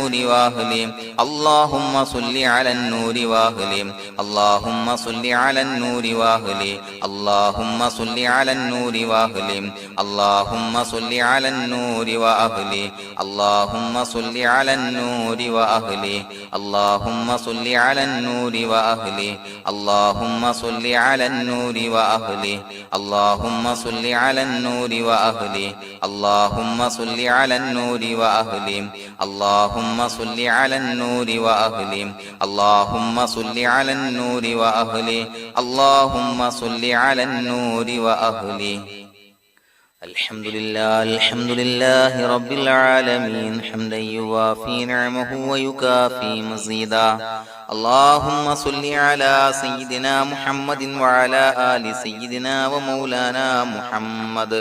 النور وأهله اللهم صل على النور وأهله اللهم صل على النور وأهله اللهم صل على النور وأهله اللهم صل على النور وأهله اللهم صل على النور وأهله اللهم صل على النور وأهله اللهم صل على النور وأهله اللهم صل على النور وأهله اللهم صل على النور وأهله اللهم صل على النور وأهله اللهم صل على النور وأهله اللهم صل على النور وأهله الحمد لله رب العالمين حمدا يوافي نعمه ويكافي مزيدا اللهم صل على سيدنا محمد وعلى آل سيدنا ومولانا محمد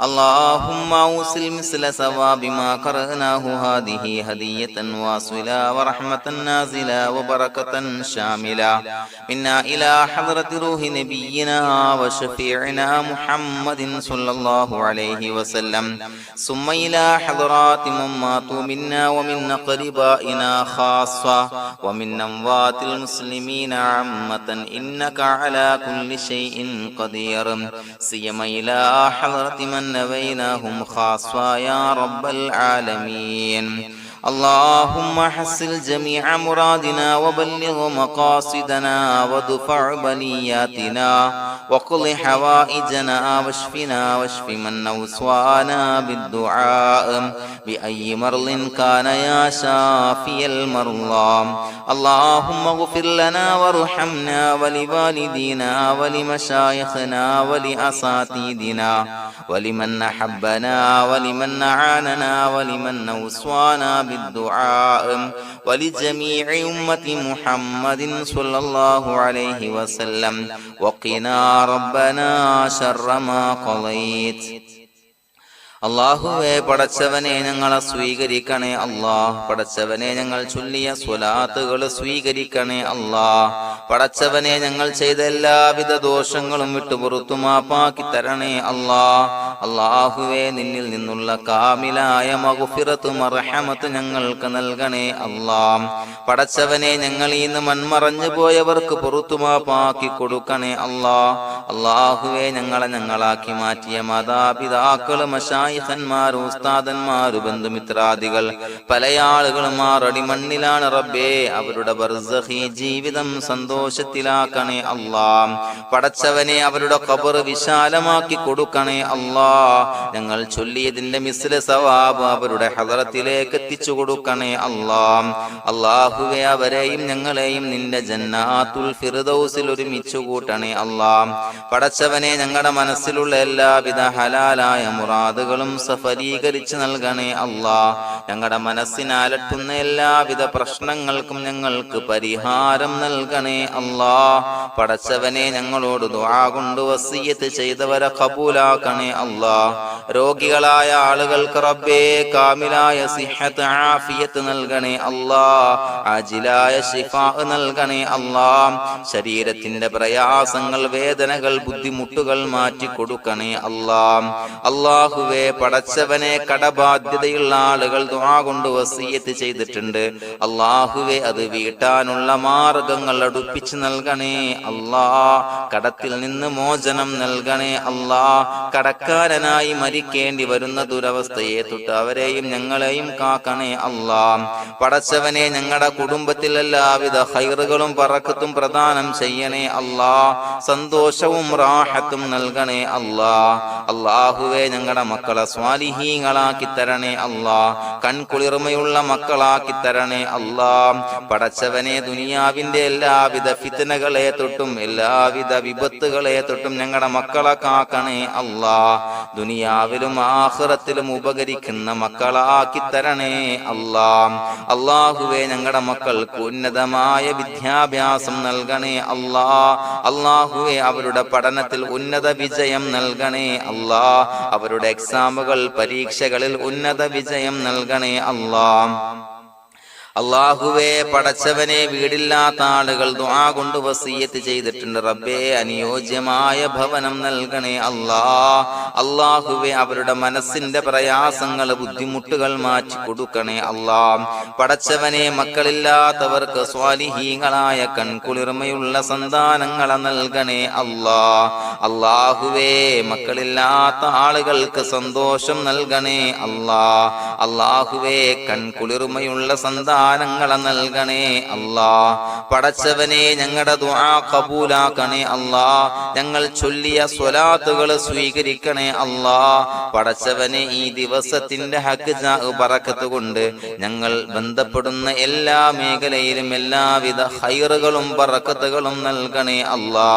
اللهم أوصل مثل ثواب ما قرأناه هذه هدية واصلة ورحمة نازلة وبركة شاملة منا إلى حضرة روح نبينا وشفيعنا محمد صلى الله عليه وسلم ثم إلى حضرات من ماتوا منا ومن أقربائنا خاصة ومن أموات المسلمين عامة إنك على كل شيء قدير سيما إلى حضرة من نبيناهم خاصة يا رب العالمين اللهم حصل جميع مرادنا وبلغ مقاصدنا وادفع بلياتنا وقض حوائجنا واشفنا واشف من أوصانا بالدعاء بأي مرض كان يا شافي المرضى اللهم اغفر لنا وارحمنا ولوالدينا ولمشايخنا ولأساتذتنا ولمن أحبنا ولمن أعاننا ولمن أوصانا بالدعاء ولجميع أمة محمد صلى الله عليه وسلم وقنا ربنا شر ما قضيت അല്ലാഹുവേ പടച്ചവനെ ഞങ്ങളെ സ്വീകരിക്കണേ അല്ലാഹ് പടച്ചവനെ ഞങ്ങൾ ചൊല്ലിയ സ്വലാത്തുകൾ സ്വീകരിക്കണേ അല്ലാഹ് പടച്ചവനെ ഞങ്ങൾ ചെയ്ത എല്ലാവിധ ദോഷങ്ങളും വിട്ടുപുറത്തു മാപ്പാക്കി തരണേ അല്ലാഹ് അല്ലാഹുവേ നിന്നിൽ നിന്നുള്ള കാമിലായ മഗ്ഫിറത്തും റഹ്മത്തും ഞങ്ങൾക്ക് നൽകണേ അല്ലാഹ് പടച്ചവനെ ഞങ്ങൾ ഇന്ന് മൺമറഞ്ഞു പോയവർക്ക് പുറത്തു മാപ്പാക്കി കൊടുക്കണേ അല്ലാഹ് അല്ലാഹുവേ ഞങ്ങളാക്കി മാറ്റിയ മാതാപിതാക്കളും ഖന്മാർ ഉസ്താദന്മാർ ബന്ധുമിത്രാദികൾ പല ആളുകളും അടിമണ്ണിലാണ് റബ്ബേ അവരുടെ ബർസഖി ജീവിതം സന്തോഷത്തിലാക്കണേ അല്ലാഹ് പടച്ചവനെ അവരുടെ ഖബർ വിശാലമാക്കി കൊടുക്കണേ അല്ലാഹ് ഞങ്ങൾ ചൊല്ലിയതിന്റെ മിസ്ല സവാബ് അവരുടെ ഹദറത്തിലേക്ക് എത്തിച്ചു കൊടുക്കണേ അല്ലാഹ് അല്ലാഹുവേ അവരെയും ഞങ്ങളെയും നിന്റെ ജന്നാത്തുൽ ഫിർദൗസിൽ ഒരുമിച്ച് കൂട്ടണേ അല്ലാഹ് പടച്ചവനെ ഞങ്ങളുടെ മനസ്സിലുള്ള എല്ലാവിധ ഹലാലായ മുറാദുകളും സഫലീകരിച്ച് നൽകണേ അല്ലാഹ് ഞങ്ങളുടെ മനസ്സിനെ അലട്ടുന്ന എല്ലാവിധ പ്രശ്നങ്ങൾക്കും ഞങ്ങൾക്ക് പരിഹാരം നൽകണേ അല്ലാഹ് പടച്ചവനെ ഞങ്ങളോട് ദുആ കൊണ്ട് വസിയ്യത്ത് ചെയ്തവരെ ഖബൂലാക്കണേ അല്ലാഹ് രോഗികളായ ആളുകൾക്ക് റബ്ബേ കാമിലായ സിഹത്ത് ആഫിയത്ത് നൽകണേ അല്ലാഹ് ആജിലായ ശിഫാ നൽകണേ അല്ലാഹ് ശരീരത്തിന്റെ പ്രയാസങ്ങൾ വേദനകൾ ബുദ്ധിമുട്ടുകൾ മാറ്റി കൊടുക്കണേ അല്ലാഹ് അല്ലാഹുവേ പടച്ചവനെ കടബാധ്യതയുള്ള ആളുകൾ ദുആ കൊണ്ട് വസിയ്യത്ത് ചെയ്തിട്ടുണ്ട് അല്ലാഹുവേ അത് വീട്ടാനുള്ള മാർഗങ്ങൾ അടുപ്പിച്ച് നൽകണേ അല്ലാഹ് കടത്തിൽ നിന്ന് മോചനം നൽകണേ അല്ലാഹ് കടക്കാരനായി മരിക്കേണ്ടി വരുന്ന ദുരവസ്ഥയെ തൊട്ട് അവരെയും ഞങ്ങളെയും കാക്കണേ അല്ലാഹ് പടച്ചവനെ ഞങ്ങളുടെ കുടുംബത്തിൽ എല്ലാവിധ ഖൈറുകളും ബറക്കത്തും പ്രദാനം ചെയ്യണേ അല്ലാഹ് സന്തോഷവും റാഹത്തും നൽകണേ അല്ലാഹ് അല്ലാഹുവേ ഞങ്ങളുടെ മക്കളെ സ്വാലിഹീങ്ങളാക്കി തരണേ അല്ലാഹ് കൺകുളിർമയുള്ള മക്കളാക്കി തരണേ അല്ലാഹ് പടച്ചവനെ ദുനിയാവിന്റെ എല്ലാവിധ ഫിത്നകളെ തൊട്ടും എല്ലാവിധ വിപത്തുകളെ തൊട്ടും ഞങ്ങളുടെ മക്കളെ കാക്കണേ അല്ലാഹ് ദുനിയാവിലും ആഖിറത്തിലും ഉപകരിക്കുന്ന മക്കളാക്കി തരണേ അല്ലാഹ് അല്ലാഹുവേ ഞങ്ങളുടെ മക്കൾക്ക് ഉന്നതമായ വിദ്യാഭ്യാസം നൽകണേ അല്ലാഹ് അല്ലാഹുവേ അവരുടെ പഠനത്തിൽ ഉന്നത വിജയം നൽകണേ അല്ലാഹ് അവരുടെ എക്സാമുകൾ പരീക്ഷകളിൽ ഉന്നത വിജയം നൽകണേ അല്ലാഹ് അല്ലാഹുവേ പടച്ചവനെ വീടില്ലാത്ത ആളുകൾ ദുആ കൊണ്ട് വസിയത്ത് ചെയ്തിട്ടുണ്ട്. റബ്ബേ അനുയോജ്യമായ ഭവനം നൽകണേ അല്ലാ. അല്ലാഹുവേ അവരുടെ മനസ്സിന്റെ പ്രയാസങ്ങൾ ബുദ്ധിമുട്ടുകൾ മാറ്റി കൊടുക്കണേ അല്ലാ. പടച്ചവനെ മക്കളില്ലാത്തവർക്ക് സ്വാലിഹീങ്ങളായ കൺകുളിർമയുള്ള സന്താനങ്ങളെ നൽകണേ അല്ലാ. അല്ലാഹുവേ മക്കളില്ലാത്ത ആളുകൾക്ക് സന്തോഷം നൽകണേ അല്ലാ. അല്ലാഹുവേ കൺകുളിർമയുള്ള സന്താനങ്ങളെ നൽകണേ അല്ലാ. പടച്ചവനെ ഞങ്ങളുടെ ദുആ ഖബൂലാക്കണേ അല്ലാ. ഞങ്ങൾ ചൊല്ലിയ സ്വലാത്തുകൾ സ്വീകരിക്കണേ അല്ലാ. പടച്ചവനെ ഈ ദിവസത്തിന്റെ ഹക്ക് ബറക്കത്ത് കൊണ്ട് ഞങ്ങൾ ബന്ധപ്പെടുന്ന എല്ലാ മേഖലയിലും എല്ലാവിധ ഖൈറുകളും ബറക്കത്തുകളും നൽകണേ അല്ലാ.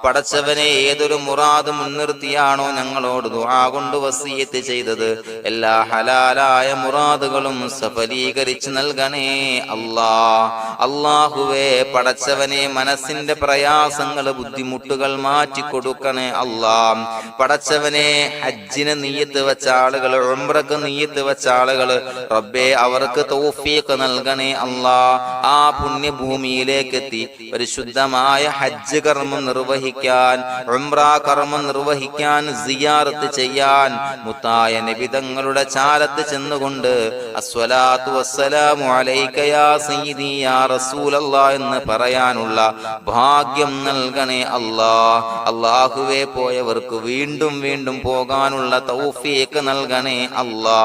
പടച്ചവനെ ഏതൊരു മുറാദ് മുൻനിർത്തിയാണോ ഞങ്ങളോട് ദുആ കൊണ്ട് വസിയത്ത് ചെയ്തത് എല്ലാ ഹലാലായ മുറാദുകളും സഫലീകരിച്ച് നൽകണേ അല്ലാ. അല്ലാഹുവേ പടച്ചവനെ മനസ്സിന്റെ പ്രയാസങ്ങൾ ബുദ്ധിമുട്ടുകൾ മാറ്റി കൊടുക്കണേ അല്ലാ. പടച്ചവനെ ഹജ്ജിന് നിയ്യത്ത് വെച്ച ആളുകൾ, ഉംറക്ക് നിയ്യത്ത് വെച്ച ആളുകൾ റബ്ബേ അവർക്ക് തൗഫീഖ് നൽകണേ അല്ലാ. ആ പുണ്യഭൂമിയിലേക്ക് എത്തി പരിശുദ്ധമായ ഹജ്ജ് കർമ്മം നിർവഹിക്കാൻ, ഉംറ കർമ്മം നിർവഹിക്കാൻ, സിയാറത്ത് ചെയ്യാൻ മുത്തായ നബി തങ്ങളുടെ ചാരത്ത് ചെന്നുകൊണ്ട് അസ്സലാത്തു വസ്സലാമു അലൈക യാ സയ്യിദി യാ റസൂലല്ലാഹ് എന്ന് പറയാനുള്ള ഭാഗ്യം നൽകണേ അല്ലാ. അല്ലാഹുവേ പോയവർക്ക് വീണ്ടും വീണ്ടും പോകാനുള്ള തൗഫീഖ് നൽകണേ അല്ലാ.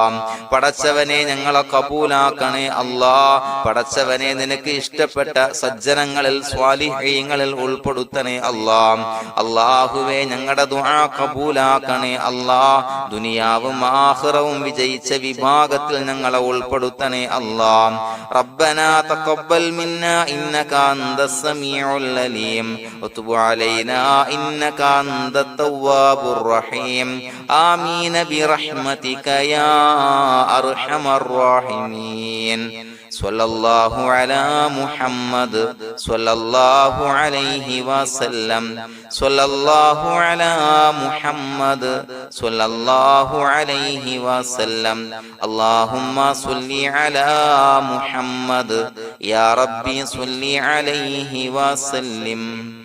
പടച്ചവനെ ഞങ്ങളെ കബൂലാക്കണേ അല്ലാ. പടച്ചവനെ നിനക്ക് ഇഷ്ടപ്പെട്ട സജ്ജനങ്ങളിൽ സ്വാലിഹീങ്ങളിൽ ഉൾപ്പെടുത്തണേ അല്ലാ. അല്ലാഹുവേ ഞങ്ങളുടെ ദുആ കബൂലാക്കണേ അല്ലാ. ദുനിയാവും ആഖിറവും വിജയിച്ച വിഭാഗത്തിൽ ഞങ്ങളെ ഉൾപ്പെടുത്തണേ അല്ലാ. ربنا تقبل منا إنك أنت السميع العليم وتب علينا إنك أنت التواب الرحيم آمين برحمتك يا أرحم الراحمين صلى الله على محمد صلى الله عليه وسلم صلى الله على محمد صلى الله عليه وسلم اللهم صل على محمد يا ربي صل عليه وسلم.